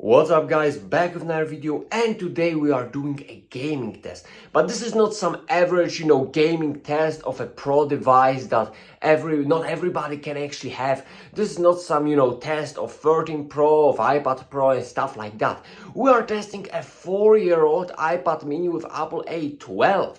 What's up guys, back with another video, and today we are doing a gaming test. But this is not some average, gaming test of a pro device that not everybody can actually have. This is not some, test of 13 Pro, of iPad Pro and stuff like that. We are testing a 4-year-old iPad mini with Apple A12.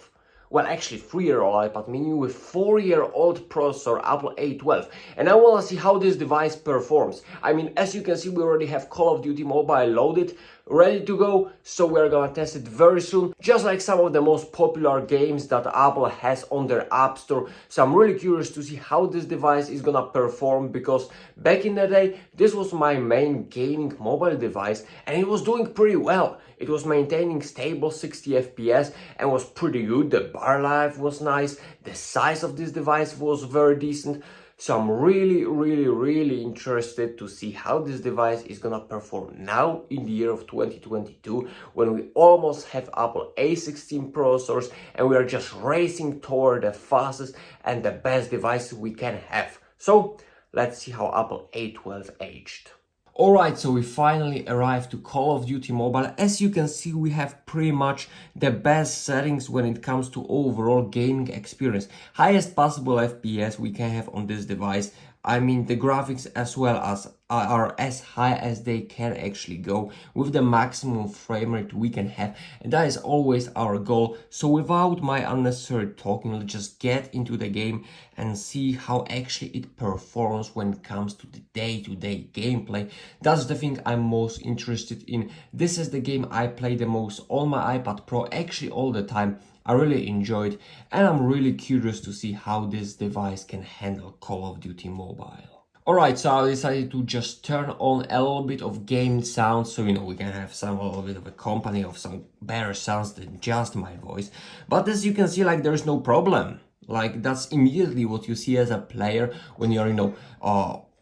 Well, actually 3-year-old iPad mini with 4-year-old processor Apple A12, and I want to see how this device performs. I mean, as you can see, we already have Call of Duty Mobile loaded, ready to go, so we're gonna test it very soon, just like some of the most popular games that Apple has on their App Store. So I'm really curious to see how this device is gonna perform, because back in the day this was my main gaming mobile device and it was doing pretty well. It was maintaining stable 60 FPS and was pretty good. The bar life was nice, the size of this device was very decent. So I'm really interested to see how this device is gonna perform now in the year of 2022, when we almost have Apple A16 processors and we are just racing toward the fastest and the best devices we can have. So let's see how Apple A12 aged. Alright, so we finally arrived to Call of Duty Mobile. As you can see, we have pretty much the best settings when it comes to overall gaming experience. Highest possible FPS we can have on this device. I mean, the graphics as well as are as high as they can actually go, with the maximum frame rate we can have, and that is always our goal. So without my unnecessary talking, let's just get into the game and see how actually it performs when it comes to the day-to-day gameplay. That's the thing I'm most interested in. This is the game I play the most on my iPad Pro, actually all the time. I really enjoyed, and I'm really curious to see how this device can handle Call of Duty Mobile. Alright, so I decided to just turn on a little bit of game sounds, so we can have a little bit of a company of some better sounds than just my voice. But as you can see, there's no problem. That's immediately what you see as a player when you're,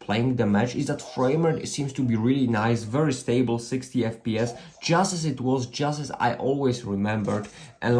playing the match, is that frame rate seems to be really nice, very stable, 60 FPS, just as it was, just as I always remembered. And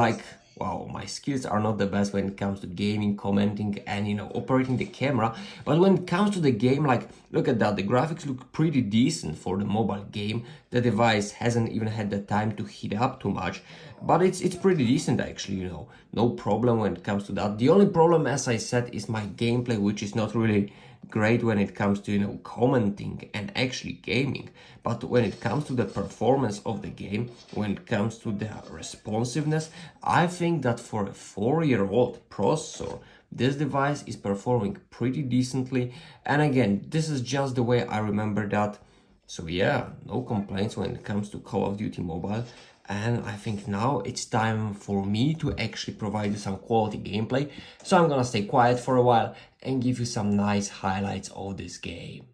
wow, my skills are not the best when it comes to gaming, commenting, and operating the camera. But when it comes to the game, look at that, the graphics look pretty decent for the mobile game. The device hasn't even had the time to heat up too much, but it's pretty decent actually, no problem when it comes to that. The only problem, as I said, is my gameplay, which is not really great when it comes to commenting and actually gaming. But when it comes to the performance of the game, when it comes to the responsiveness, I think that for a 4-year-old processor, this device is performing pretty decently. And again, this is just the way I remember that. So yeah, no complaints when it comes to Call of Duty Mobile. And I think now it's time for me to actually provide you some quality gameplay. So I'm gonna stay quiet for a while and give you some nice highlights of this game.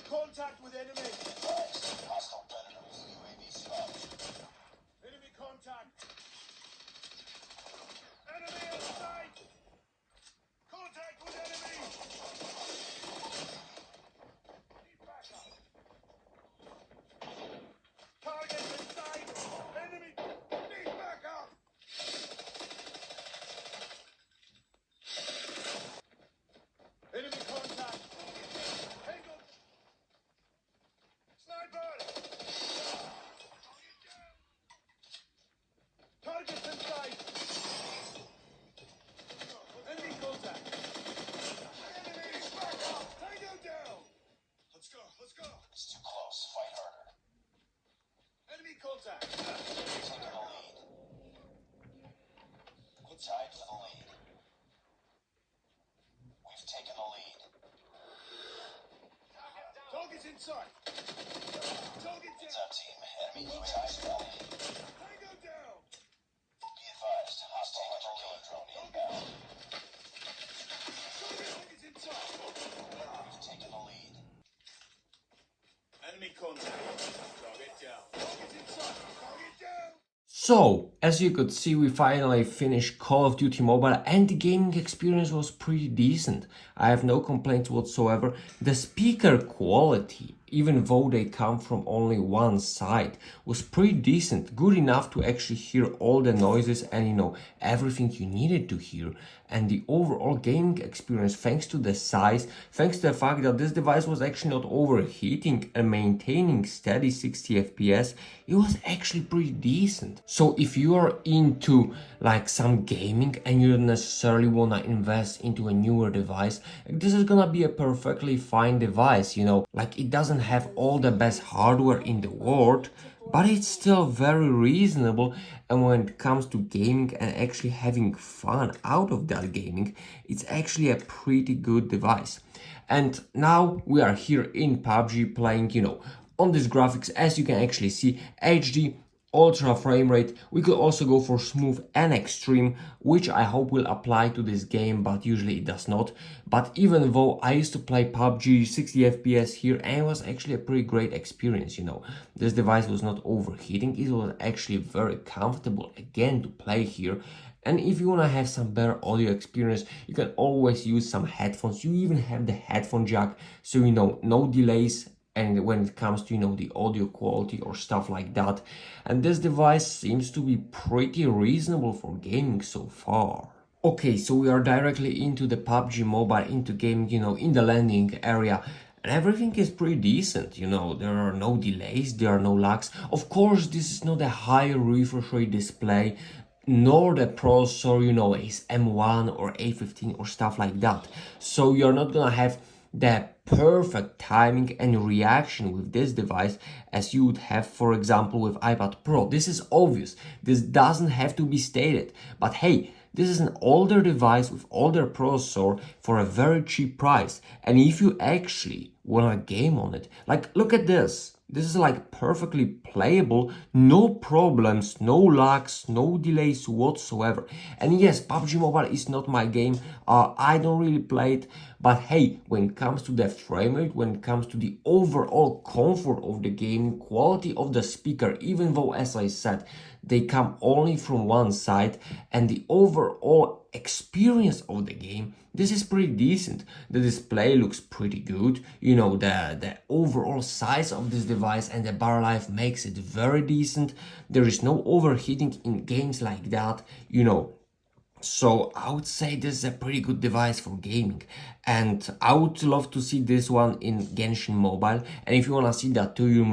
Contact with enemy. Hostile predators. UAV spotted. Enemy contact. Enemy in sight. Contact with enemy. Need backup. Target in sight. Enemy. Need backup. Enemy contact. Tango. Sniper. Target in sight. Enemy contact. Enemy backup. Tango down. Let's go. Let's go. It's too close. Fight harder. Enemy contact. Taking the lead. We're tied for the lead. We've taken the lead. Target inside. Target It's down. our team. Enemy tied for the lead. Tango down. Be advised. Hostile hunter killer drone inbound. Target inside. We've taken the lead. Enemy contact. Target down. Target inside. Target down. So, As you could see, we finally finished Call of Duty Mobile and the gaming experience was pretty decent. I have no complaints whatsoever. The speaker quality, even though they come from only one side, was pretty decent, good enough to actually hear all the noises and everything you needed to hear. And the overall gaming experience, thanks to the size, thanks to the fact that this device was actually not overheating and maintaining steady 60 FPS, it was actually pretty decent. So if you are into like some gaming and you don't necessarily want to invest into a newer device, this is gonna be a perfectly fine device, like it doesn't have all the best hardware in the world, but it's still very reasonable. And when it comes to gaming and actually having fun out of that gaming, it's actually a pretty good device. And now we are here in PUBG playing, on these graphics, as you can actually see, HD, ultra frame rate. We could also go for smooth and extreme, which I hope will apply to this game, but usually it does not. But even though I used to play PUBG 60 FPS here, and it was actually a pretty great experience, this device was not overheating, it was actually very comfortable again to play here. And if you want to have some better audio experience, you can always use some headphones. You even have the headphone jack, so no delays. And when it comes to the audio quality or stuff like that, and this device seems to be pretty reasonable for gaming so far. Okay, so we are directly into the PUBG Mobile, into gaming, in the landing area. And everything is pretty decent, there are no delays, there are no lags. Of course, this is not a high refresh rate display, nor the processor, is M1 or A15 or stuff like that. So you're not gonna have the perfect timing and reaction with this device as you would have, for example, with iPad Pro. This is obvious. This doesn't have to be stated. But hey, this is an older device with older processor for a very cheap price. And if you actually want a game on it, like look at this. This is like perfectly playable, no problems, no lags, no delays whatsoever. And yes, PUBG Mobile is not my game, I don't really play it, but hey, when it comes to the frame rate, when it comes to the overall comfort of the game, quality of the speaker, even though, as I said, they come only from one side, and the overall experience of the game, this is pretty decent. The display looks pretty good. The overall size of this device and the battery life makes it very decent. There is no overheating in games like that, So I would say this is a pretty good device for gaming, and I would love to see this one in Genshin Mobile. And if you wanna see that too, you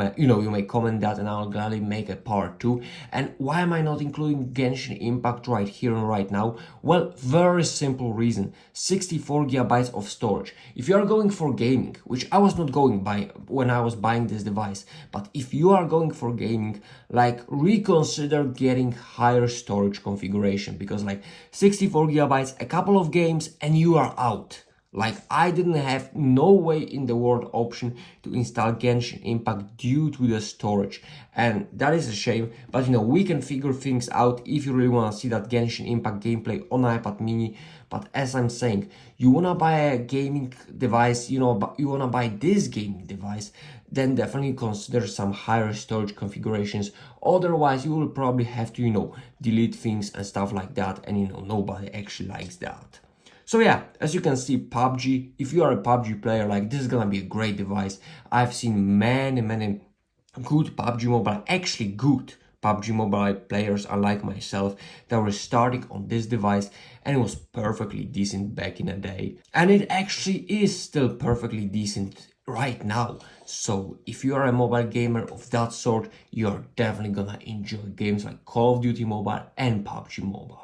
may comment that, and I'll gladly make a part 2. And why am I not including Genshin Impact right here and right now? Well, very simple reason: 64 gigabytes of storage. If you are going for gaming, which I was not going by when I was buying this device, but if you are going for gaming, like reconsider getting higher storage configuration, because like 64 gigabytes, a couple of games, and you are out. Like, I didn't have no way in the world option to install Genshin Impact due to the storage, and that is a shame. But we can figure things out if you really want to see that Genshin Impact gameplay on iPad mini. But as I'm saying, you want to buy a gaming device, you want to buy this gaming device, then definitely consider some higher storage configurations. Otherwise, you will probably have to, delete things and stuff like that, and nobody actually likes that. So yeah, as you can see, PUBG, if you are a PUBG player, like, this is gonna be a great device. I've seen many good PUBG Mobile, actually good PUBG Mobile players, unlike myself, that were starting on this device, and it was perfectly decent back in the day. And it actually is still perfectly decent right now. So if you are a mobile gamer of that sort, you're definitely gonna enjoy games like Call of Duty Mobile and PUBG Mobile.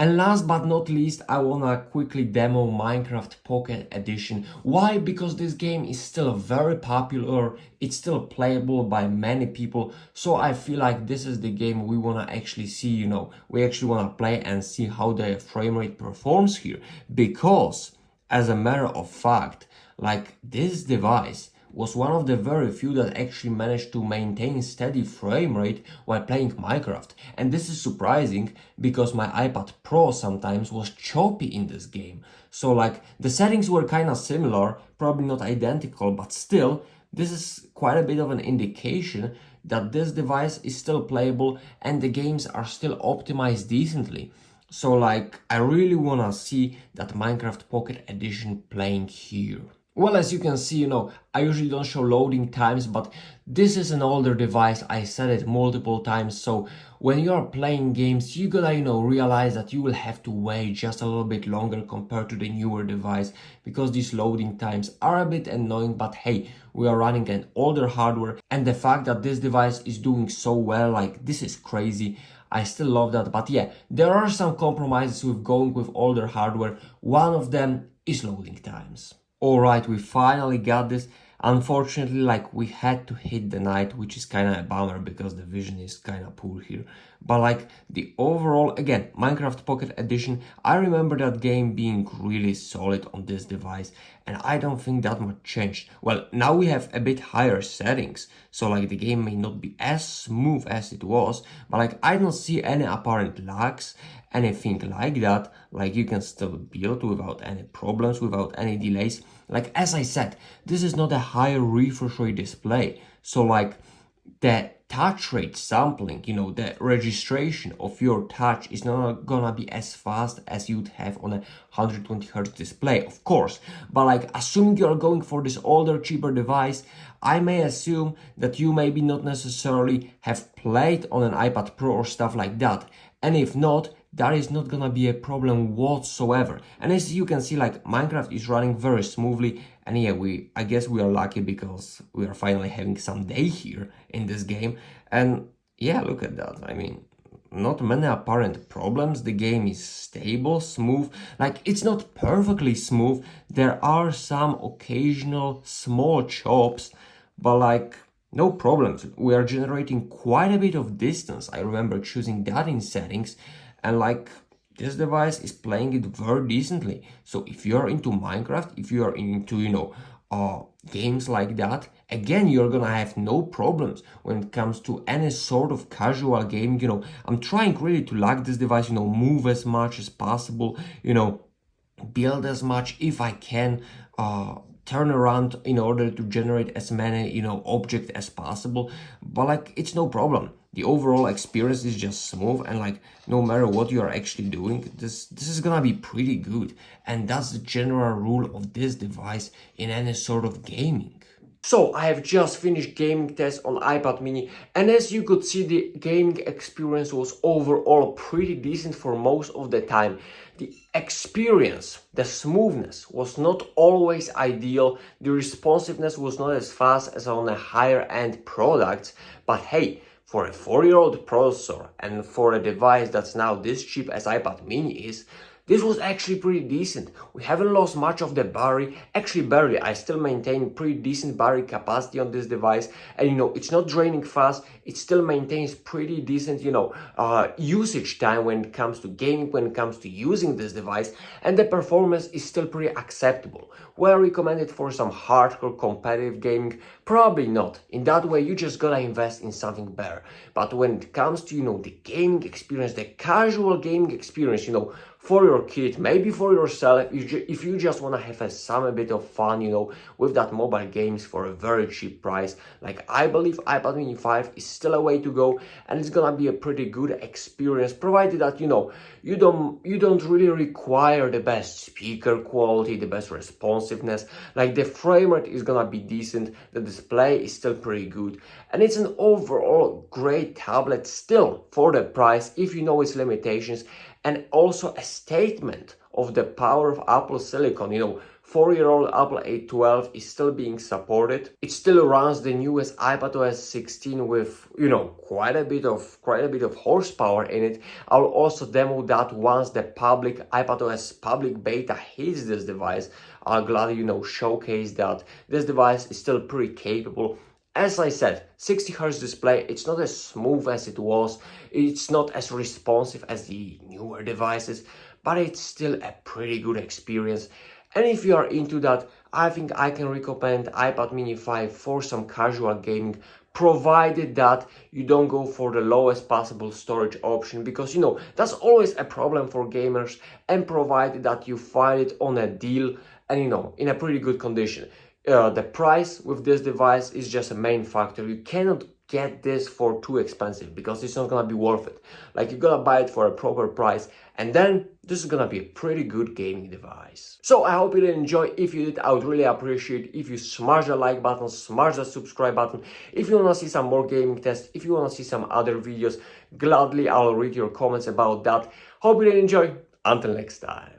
And last but not least, I wanna quickly demo Minecraft Pocket Edition. Why? Because this game is still very popular, it's still playable by many people, so I feel like this is the game we wanna actually see, we actually wanna play and see how the frame rate performs here. Because, as a matter of fact, like, this device was one of the very few that actually managed to maintain steady frame rate while playing Minecraft. And this is surprising because my iPad Pro sometimes was choppy in this game. So like, the settings were kind of similar, probably not identical, but still this is quite a bit of an indication that this device is still playable and the games are still optimized decently. So like, I really wanna see that Minecraft Pocket Edition playing here. Well, as you can see, I usually don't show loading times, but this is an older device. I said it multiple times. So when you are playing games, you gotta, realize that you will have to wait just a little bit longer compared to the newer device because these loading times are a bit annoying. But hey, we are running an older hardware, and the fact that this device is doing so well, like, this is crazy. I still love that. But yeah, there are some compromises with going with older hardware. One of them is loading times. Alright, we finally got this. Unfortunately, like, we had to hit the night, which is kind of a bummer because the vision is kind of poor here. But like, the overall, again, Minecraft Pocket Edition, I remember that game being really solid on this device, and I don't think that much changed. Well, now we have a bit higher settings, so like the game may not be as smooth as it was, but like, I don't see any apparent lags, anything like that. Like, you can still build without any problems, without any delays. Like, as I said, this is not a high refresh rate display, so like, the touch rate sampling, the registration of your touch is not gonna be as fast as you'd have on a 120Hz display, of course. But like, assuming you're going for this older, cheaper device, I may assume that you maybe not necessarily have played on an iPad Pro or stuff like that. And if not, that is not gonna be a problem whatsoever. And as you can see, like, Minecraft is running very smoothly. And yeah, I guess we are lucky because we are finally having some day here in this game. And yeah, look at that. I mean, not many apparent problems. The game is stable, smooth. Like, it's not perfectly smooth. There are some occasional small chops, but like, no problems. We are generating quite a bit of distance. I remember choosing that in settings, and like, this device is playing it very decently. So if you're into Minecraft, if you're into, games like that, again, you're gonna have no problems when it comes to any sort of casual gaming. I'm trying really to like this device, move as much as possible, build as much if I can, turn around in order to generate as many, objects as possible. But like, it's no problem. The overall experience is just smooth, and like, no matter what you are actually doing, this is gonna be pretty good. And that's the general rule of this device in any sort of gaming. So I have just finished gaming test on iPad mini, and as you could see, the gaming experience was overall pretty decent for most of the time. The experience, the smoothness was not always ideal, the responsiveness was not as fast as on a higher end products, but hey, for a 4-year-old processor and for a device that's now this cheap as iPad mini is, this was actually pretty decent. We haven't lost much of the battery, actually barely. I still maintain pretty decent battery capacity on this device, and it's not draining fast. It still maintains pretty decent, usage time when it comes to gaming, when it comes to using this device, and the performance is still pretty acceptable. Will I recommend it for some hardcore competitive gaming? Probably not. In that way, you just gotta invest in something better. But when it comes to, the gaming experience, the casual gaming experience, for your kid, maybe for yourself, if you just want to have a bit of fun, with that mobile games for a very cheap price, like, I believe iPad mini 5 is still a way to go, and it's gonna be a pretty good experience, provided that, you don't really require the best speaker quality, the best responsiveness. Like, the frame rate is gonna be decent, the display is still pretty good, and it's an overall great tablet still for the price if you know its limitations, and also a statement of the power of Apple Silicon. 4-year-old Apple A12 is still being supported. It still runs the newest iPadOS 16 with, quite a bit of horsepower in it. I'll also demo that once the iPadOS public beta hits this device. I'll gladly, showcase that this device is still pretty capable. As I said, 60Hz display, it's not as smooth as it was, it's not as responsive as the newer devices, but it's still a pretty good experience. And if you are into that, I think I can recommend iPad mini 5 for some casual gaming, provided that you don't go for the lowest possible storage option, because that's always a problem for gamers, and provided that you find it on a deal and in a pretty good condition. the price with this device is just a main factor. You cannot get this for too expensive because it's not gonna be worth it. Like, you gotta buy it for a proper price, and then this is gonna be a pretty good gaming device. So I hope you did enjoy. If you did, I would really appreciate if you smash the like button, smash the subscribe button. If you wanna see some more gaming tests, if you wanna see some other videos, gladly I'll read your comments about that. Hope you did enjoy. Until next time.